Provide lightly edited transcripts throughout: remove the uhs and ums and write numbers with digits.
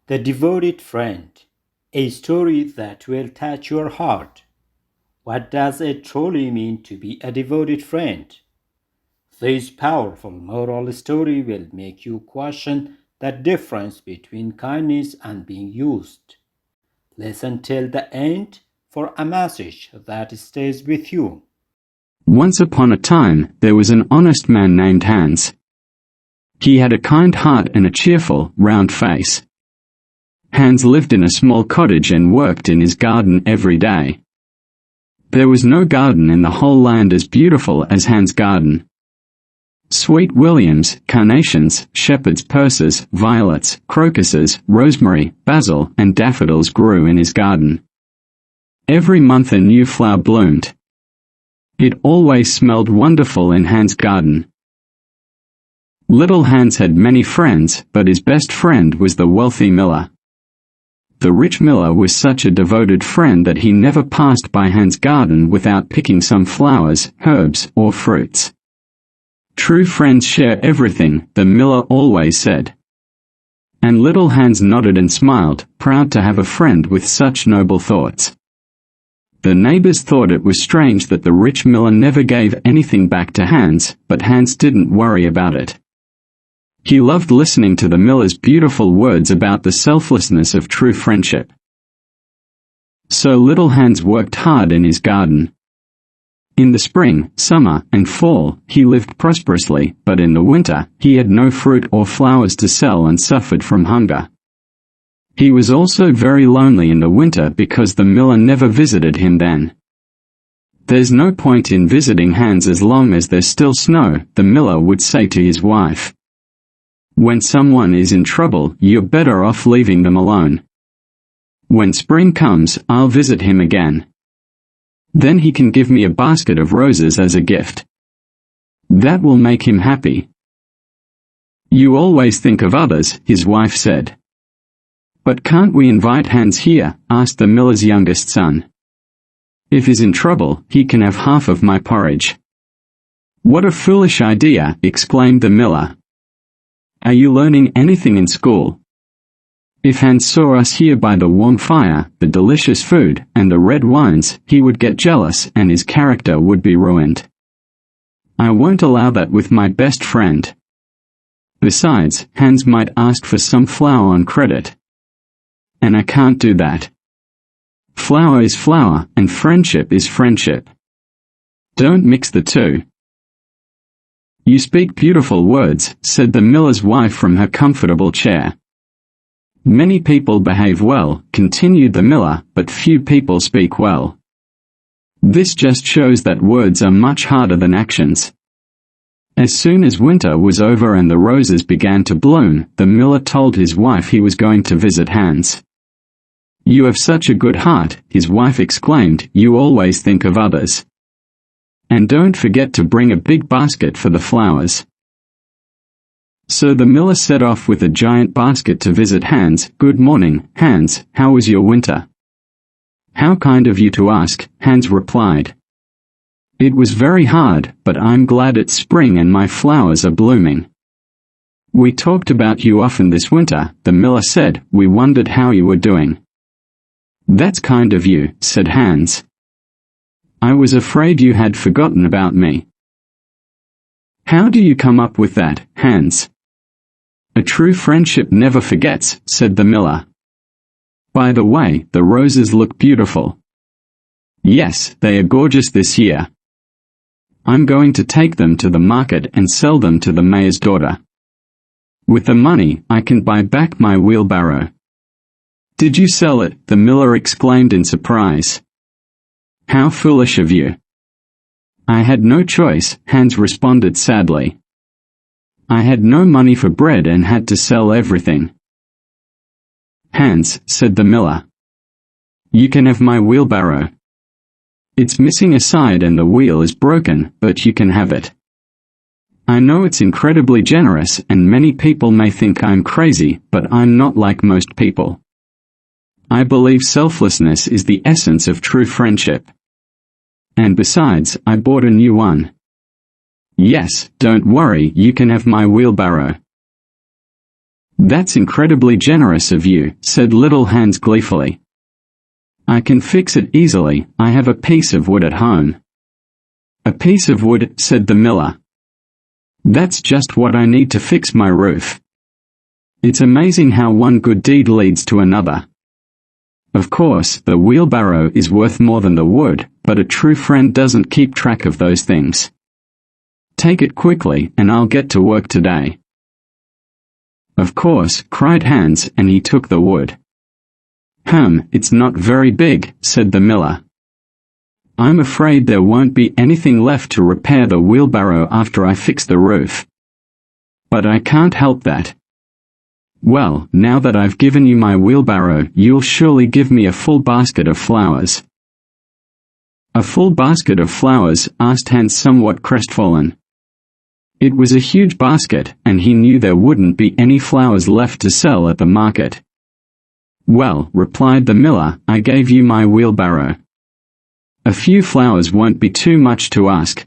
The Devoted Friend, a story that will touch your heart. What does it truly mean to be a devoted friend? This powerful moral story will make you question the difference between kindness and being used. Listen till the end for a message that stays with you. Once upon a time, there was an honest man named Hans. He had a kind heart and a cheerful, round face. Hans lived in a small cottage and worked in his garden every day. There was no garden in the whole land as beautiful as Hans' garden. Sweet williams, carnations, shepherd's purses, violets, crocuses, rosemary, basil, and daffodils grew in his garden. Every month a new flower bloomed. It always smelled wonderful in Hans' garden. Little Hans had many friends, but his best friend was the wealthy miller. The rich miller was such a devoted friend that he never passed by Hans' garden without picking some flowers, herbs, or fruits. True friends share everything, the miller always said. And little Hans nodded and smiled, proud to have a friend with such noble thoughts. The neighbors thought it was strange that the rich miller never gave anything back to Hans, but Hans didn't worry about it. He loved listening to the miller's beautiful words about the selflessness of true friendship. So little Hans worked hard in his garden. In the spring, summer, and fall, he lived prosperously, but in the winter, he had no fruit or flowers to sell and suffered from hunger. He was also very lonely in the winter because the miller never visited him then. "There's no point in visiting Hans as long as there's still snow," the miller would say to his wife. "When someone is in trouble, you're better off leaving them alone. When spring comes, I'll visit him again. Then he can give me a basket of roses as a gift. That will make him happy." "You always think of others," his wife said. "But can't we invite Hans here?" asked the miller's youngest son. "If he's in trouble, he can have half of my porridge." "What a foolish idea!" exclaimed the miller. "Are you learning anything in school? If Hans saw us here by the warm fire, the delicious food, and the red wines, he would get jealous and his character would be ruined. I won't allow that with my best friend. Besides, Hans might ask for some flour on credit. And I can't do that. Flour is flour, and friendship is friendship. Don't mix the two." "You speak beautiful words," said the miller's wife from her comfortable chair. "Many people behave well," continued the miller, "but few people speak well. This just shows that words are much harder than actions." As soon as winter was over and the roses began to bloom, the miller told his wife he was going to visit Hans. "You have such a good heart," his wife exclaimed, "you always think of others. And don't forget to bring a big basket for the flowers." So the miller set off with a giant basket to visit Hans. "Good morning, Hans, how was your winter?" "How kind of you to ask," Hans replied. "It was very hard, but I'm glad it's spring and my flowers are blooming." "We talked about you often this winter," the miller said. "We wondered how you were doing." "That's kind of you," said Hans. "I was afraid you had forgotten about me." "How do you come up with that, Hans?" "A true friendship never forgets," said the miller. "By the way, the roses look beautiful." "Yes, they are gorgeous this year. I'm going to take them to the market and sell them to the mayor's daughter. With the money, I can buy back my wheelbarrow." "Did you sell it?" the miller exclaimed in surprise. "How foolish of you." "I had no choice," Hans responded sadly. "I had no money for bread and had to sell everything." "Hans," said the miller, "you can have my wheelbarrow. It's missing a side and the wheel is broken, but you can have it. I know it's incredibly generous and many people may think I'm crazy, but I'm not like most people. I believe selflessness is the essence of true friendship. And besides, I bought a new one. Yes, don't worry, you can have my wheelbarrow." "That's incredibly generous of you," said Little Hans gleefully. "I can fix it easily, I have a piece of wood at home." "A piece of wood," said the miller. "That's just what I need to fix my roof." It's amazing how one good deed leads to another. Of course, the wheelbarrow is worth more than the wood, but a true friend doesn't keep track of those things. Take it quickly, and I'll get to work today. "Of course," cried Hans, and he took the wood. It's not very big," said the miller. "I'm afraid there won't be anything left to repair the wheelbarrow after I fix the roof. But I can't help that." "Well, now that I've given you my wheelbarrow, you'll surely give me a full basket of flowers." "A full basket of flowers?" asked Hans, somewhat crestfallen. It was a huge basket, and he knew there wouldn't be any flowers left to sell at the market. "Well," replied the miller, "I gave you my wheelbarrow. A few flowers won't be too much to ask.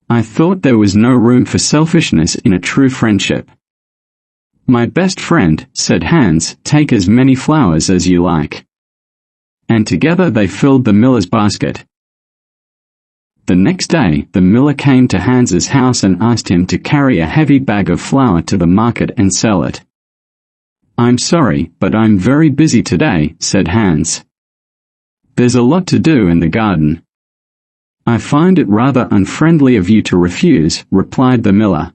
I thought there was no room for selfishness in a true friendship." "My best friend," said Hans, "take as many flowers as you like." And together they filled the miller's basket. The next day, the miller came to Hans's house and asked him to carry a heavy bag of flour to the market and sell it. "I'm sorry, but I'm very busy today," said Hans. "There's a lot to do in the garden." "I find it rather unfriendly of you to refuse," replied the miller.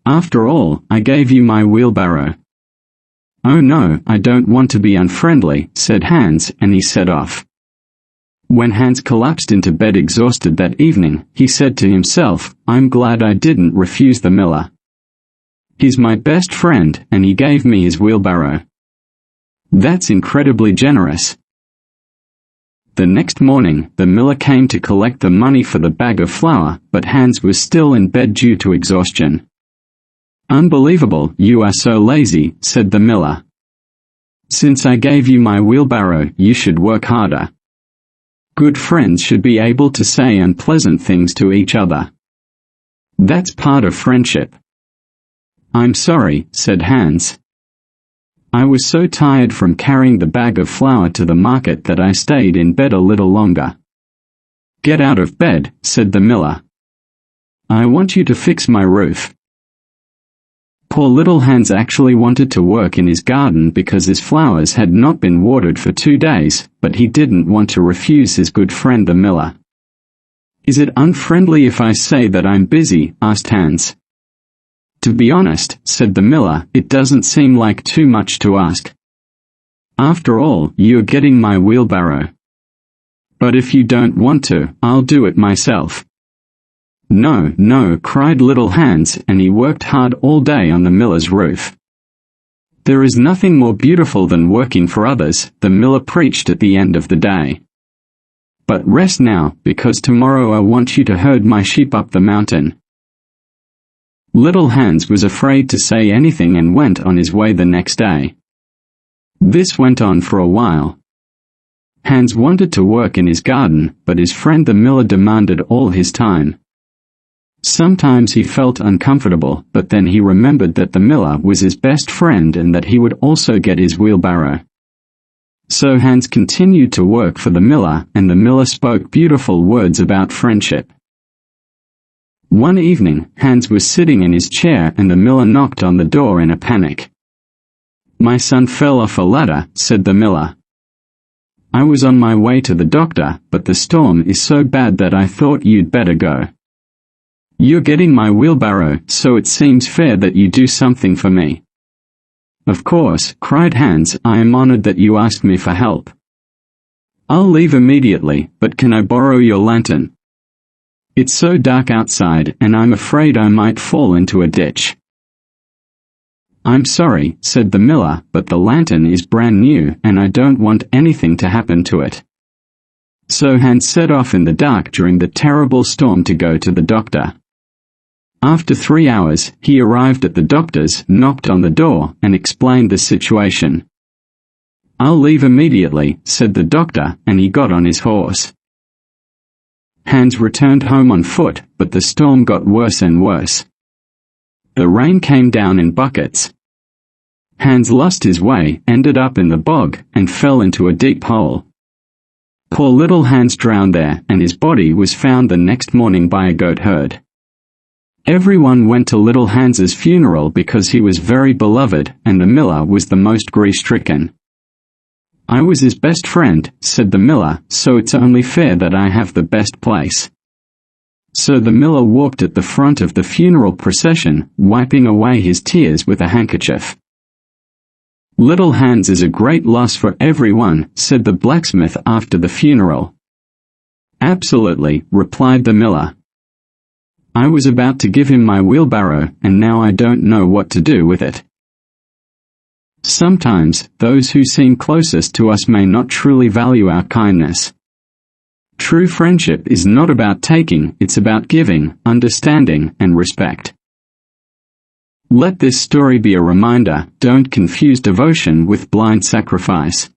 "After all, I gave you my wheelbarrow." "Oh no, I don't want to be unfriendly," said Hans, and he set off. When Hans collapsed into bed exhausted that evening, he said to himself, "I'm glad I didn't refuse the miller. He's my best friend, and he gave me his wheelbarrow. That's incredibly generous." The next morning, the miller came to collect the money for the bag of flour, but Hans was still in bed due to exhaustion. "Unbelievable, you are so lazy," said the miller. "Since I gave you my wheelbarrow, you should work harder. Good friends should be able to say unpleasant things to each other. That's part of friendship." "I'm sorry," said Hans. "I was so tired from carrying the bag of flour to the market that I stayed in bed a little longer." "Get out of bed," said the miller. "I want you to fix my roof." Poor little Hans actually wanted to work in his garden because his flowers had not been watered for 2 days, but he didn't want to refuse his good friend the miller. "Is it unfriendly if I say that I'm busy?" asked Hans. "To be honest," said the miller, "it doesn't seem like too much to ask. After all, you're getting my wheelbarrow. But if you don't want to, I'll do it myself." "No, no," cried little Hans, and he worked hard all day on the miller's roof. "There is nothing more beautiful than working for others," the miller preached at the end of the day. "But rest now, because tomorrow I want you to herd my sheep up the mountain." Little Hans was afraid to say anything and went on his way the next day. This went on for a while. Hans wanted to work in his garden, but his friend the miller demanded all his time. Sometimes he felt uncomfortable, but then he remembered that the miller was his best friend and that he would also get his wheelbarrow. So Hans continued to work for the miller, and the miller spoke beautiful words about friendship. One evening, Hans was sitting in his chair and the miller knocked on the door in a panic. "My son fell off a ladder," said the miller. "I was on my way to the doctor, but the storm is so bad that I thought you'd better go. You're getting my wheelbarrow, so it seems fair that you do something for me." "Of course," cried Hans, "I am honored that you asked me for help. I'll leave immediately, but can I borrow your lantern? It's so dark outside, and I'm afraid I might fall into a ditch." "I'm sorry," said the miller, "but the lantern is brand new, and I don't want anything to happen to it." So Hans set off in the dark during the terrible storm to go to the doctor. After 3 hours, he arrived at the doctor's, knocked on the door, and explained the situation. "I'll leave immediately," said the doctor, and he got on his horse. Hans returned home on foot, but the storm got worse and worse. The rain came down in buckets. Hans lost his way, ended up in the bog, and fell into a deep hole. Poor little Hans drowned there, and his body was found the next morning by a goat herd. Everyone went to little Hans's funeral because he was very beloved, and the miller was the most grief-stricken. "I was his best friend," said the miller, "so it's only fair that I have the best place." So the miller walked at the front of the funeral procession, wiping away his tears with a handkerchief. "Little Hans is a great loss for everyone," said the blacksmith after the funeral. "Absolutely," replied the miller. "I was about to give him my wheelbarrow, and now I don't know what to do with it." Sometimes, those who seem closest to us may not truly value our kindness. True friendship is not about taking, it's about giving, understanding, and respect. Let this story be a reminder: don't confuse devotion with blind sacrifice.